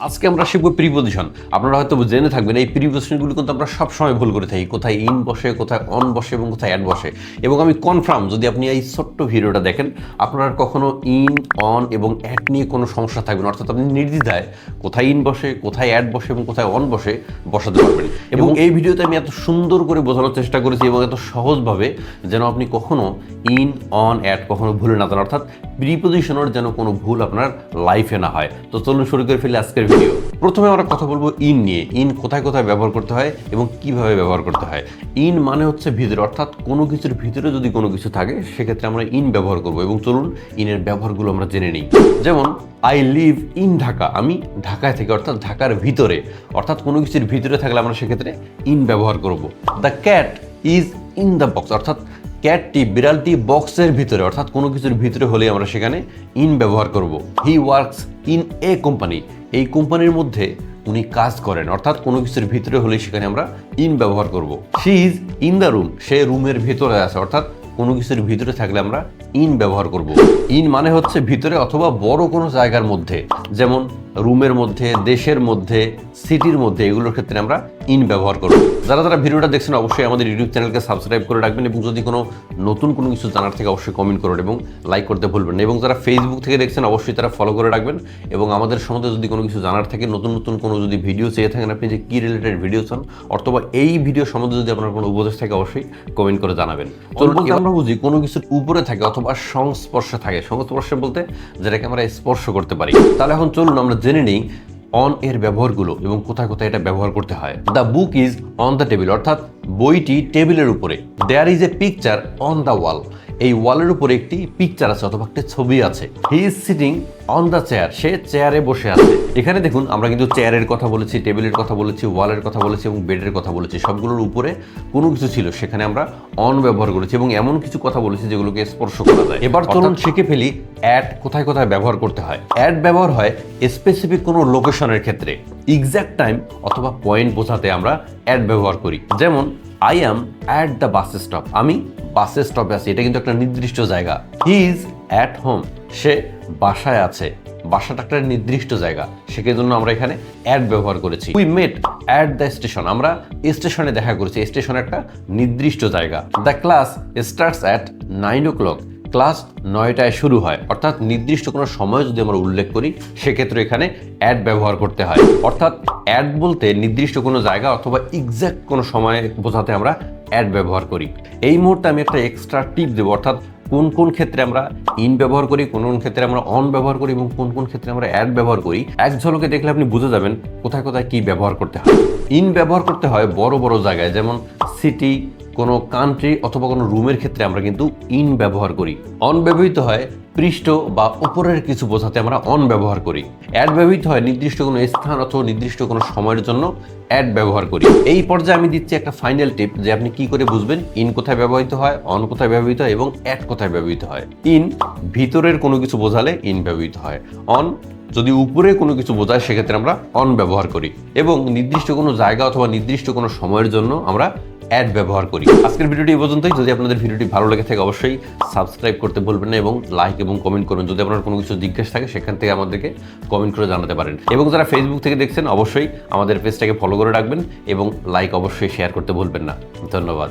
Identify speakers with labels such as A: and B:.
A: আজকে আমরা শিখব প্রিপজিশন। আপনারা হয়তো জেনে থাকবেন এই প্রিপজিশনগুলো কিন্তু আমরা সবসময় ভুল করে থাকি, কোথায় ইন বসে, কোথায় অন বসে এবং কোথায় অ্যাড বসে। এবং আমি কনফার্ম, যদি আপনি এই ছোট্ট ভিডিওটা দেখেন, আপনার কখনো ইন, অন এবং অ্যাড নিয়ে কোনো সমস্যা থাকবে না। অর্থাৎ আপনি নির্দ্বিধায় কোথায় ইন বসে, কোথায় অ্যাড বসে এবং কোথায় অন বসে বসাতে পারবেন। এবং এই ভিডিওতে আমি এত সুন্দর করে বোঝানোর চেষ্টা করেছি এবং এত সহজভাবে যেন আপনি কখনো ইন, অন, অ্যাড কখনো ভুলে না যান। অর্থাৎ প্রিপজিশনের যেন কোনো ভুল আপনার লাইফে না হয়। তো চলুন শুরু করে ফেলি আজকের ভিডিও। প্রথমে আমরা কথা বলবো ইন নিয়ে। ইন কোথায় কোথায় ব্যবহার করতে হয় এবং কিভাবে ব্যবহার করতে হয়। ইন মানে হচ্ছে ভিতরে, অর্থাৎ কোনো কিছুর ভিতরে যদি কোনো কিছু থাকে সেক্ষেত্রে আমরা ইন ব্যবহার করব। এবং চলুন ইনের ব্যবহারগুলো আমরা জেনে নিই। যেমন আই লিভ ইন ঢাকা, আমি ঢাকায় থাকি, অর্থাৎ ঢাকার ভিতরে। অর্থাৎ কোনো কিছুর ভিতরে থাকলে আমরা সেক্ষেত্রে ইন ব্যবহার করব। The cat is in the box, অর্থাৎ ক্যাটটি, বিড়ালটি বক্সের ভিতরে, অর্থাৎ কোনো কিছুর ভিতরে হলে আমরা সেখানে ইন ব্যবহার করব। He works in a company, এই কোম্পানির মধ্যে উনি কাজ করেন, অর্থাৎ কোনো কিছুর ভিতরে হলে সেখানে আমরা ইন ব্যবহার করব। She is in the room, সে রুমের ভিতরে আছে, অর্থাৎ কোনো কিছুর ভিতরে থাকলে আমরা ইন ব্যবহার করব। ইন মানে হচ্ছে ভিতরে অথবা বড় কোনো জায়গার মধ্যে, যেমন রুমের মধ্যে, দেশের মধ্যে, সিটির মধ্যে, এগুলোর ক্ষেত্রে আমরা ইন ব্যবহার করব। যারা যারা ভিডিওটা দেখছেন অবশ্যই আমাদের ইউটিউব চ্যানেলকে সাবস্ক্রাইব করে রাখবেন এবং যদি কোনো নতুন কোনো কিছু জানার থেকে অবশ্যই কমেন্ট করবেন এবং লাইক করতে ভুলবেন না। এবং যারা ফেসবুক থেকে দেখছেন অবশ্যই তারা ফলো করে রাখবেন। এবং আমাদের সম্বন্ধে যদি কোনো কিছু জানার থাকে, নতুন নতুন কোনো যদি ভিডিও চেয়ে থাকেন, আপনি যে কী রিলেটেড ভিডিও চান, অথবা এই ভিডিও সম্বন্ধে যদি আপনার কোনো উপদেশ থাকে অবশ্যই কমেন্ট করে জানাবেন। চলুন আমরা বুঝি কোনো কিছুর উপরে থাকে অথবা সংস্পর্শে থাকে। সংস্পর্শে বলতে যেটাকে আমরা স্পর্শ করতে পারি। তাহলে এখন চলুন আমরা জেনে নিই অন এর ব্যবহারগুলো এবং কোথায় কোথায় এটা ব্যবহার করতে হয়। The book is on the table, অর্থাৎ বইটি টেবিলের উপরে। There is a picture on the wall, এই ওয়ালের উপরে একটি পিকচার আছে অথবা একটি ছবি আছে। He is sitting on the chair, সে চেয়ারে বসে আছে। এখানে দেখুন আমরা কিন্তু চেয়ারের কথা বলেছি, টেবিলের কথা বলেছি, ওয়ালের কথা বলেছি এবং বেডের কথা বলেছি। সবগুলোর উপরে কোনো কিছু ছিল, সেখানে আমরা অন ব্যবহার করেছি এবং এমন কিছু কথা বলেছি যেগুলোকে স্পর্শ করা যায়। এবার চলুন শিখে ফেলি অ্যাড কোথায় কোথায় ব্যবহার করতে হয়। অ্যাড ব্যবহার হয় স্পেসিফিক কোনো লোকেশনের ক্ষেত্রে, এক্সাক্ট টাইম অথবা পয়েন্ট বোঝাতে আমরা অ্যাড ব্যবহার করি। যেমন I am at the bus stop, আমি বাসের স্টপে আছি, এটা কিন্তু একটা নির্দিষ্ট জায়গা। হি ইজ অ্যাট হোম, সে বাসায় আছে, বাসাটা একটা নির্দিষ্ট জায়গা, সেজন্য আমরা এখানে অ্যাট ব্যবহার করেছি। We met at the station, আমরা স্টেশনে দেখা করেছি, স্টেশন একটা নির্দিষ্ট জায়গা। The class starts at 9 o'clock, class 9টায় শুরু হয়, অর্থাৎ নির্দিষ্ট কোনো সময় যদি আমরা উল্লেখ করি সেক্ষেত্রে এখানে অ্যাড ব্যবহার করতে হয়। অর্থাৎ অ্যাড বলতে নির্দিষ্ট কোনো জায়গা অথবা এক্সাক্ট কোনো সময় বোঝাতে আমরা অ্যাড ব্যবহার করি। এই মুহূর্তে আমি একটা এক্সট্রা টিপ দেবো, অর্থাৎ কোন কোন ক্ষেত্রে আমরা ইন ব্যবহার করি, কোন কোন ক্ষেত্রে আমরা অন ব্যবহার করি এবং কোন কোন ক্ষেত্রে আমরা অ্যাড ব্যবহার করি। এক ঝলকে দেখলে আপনি বুঝে যাবেন কোথায় কোথায় কি ব্যবহার করতে হয়। ইন ব্যবহার করতে হয় বড় বড় জায়গায়, যেমন সিটি, কোনো কান্ট্রি অথবা কোনো রুমের ক্ষেত্রে আমরা কিন্তু ইন ব্যবহার করি। অন ব্যবহৃত হয় পৃষ্ঠ বা উপরের কিছু বোঝাতে আমরা অন ব্যবহার করি। অ্যাড ব্যবহৃত হয় নির্দিষ্ট কোনো স্থান অথবা নির্দিষ্ট কোনো সময়ের জন্য অ্যাড ব্যবহার করি। এই পর্যায়ে আমি দিচ্ছি একটা ফাইনাল টিপ যে আপনি কি করে বুঝবেন ইন কোথায় ব্যবহৃত হয়, অন কোথায় ব্যবহৃত হয় এবং অ্যাড কোথায় ব্যবহৃত হয়। ইন ভিতরের কোনো কিছু বোঝালে ইন ব্যবহৃত হয়। অন যদি উপরে কোনো কিছু বোঝায় সেক্ষেত্রে আমরা অন ব্যবহার করি। এবং নির্দিষ্ট কোনো জায়গা অথবা নির্দিষ্ট কোনো সময়ের জন্য আমরা অ্যাড ব্যবহার করি। আজকের ভিডিওটি এই পর্যন্তই। যদি আপনাদের ভিডিওটি ভালো লেগে থাকে অবশ্যই সাবস্ক্রাইব করতে ভুলবেন না এবং লাইক এবং কমেন্ট করুন। যদি আপনার কোনো কিছু জিজ্ঞাসা থাকে সেখান থেকে আমাদেরকে কমেন্ট করে জানাতে পারেন। এবং যারা ফেসবুক থেকে দেখছেন অবশ্যই আমাদের পেজটাকে ফলো করে রাখবেন এবং লাইক অবশ্যই শেয়ার করতে ভুলবেন না। ধন্যবাদ।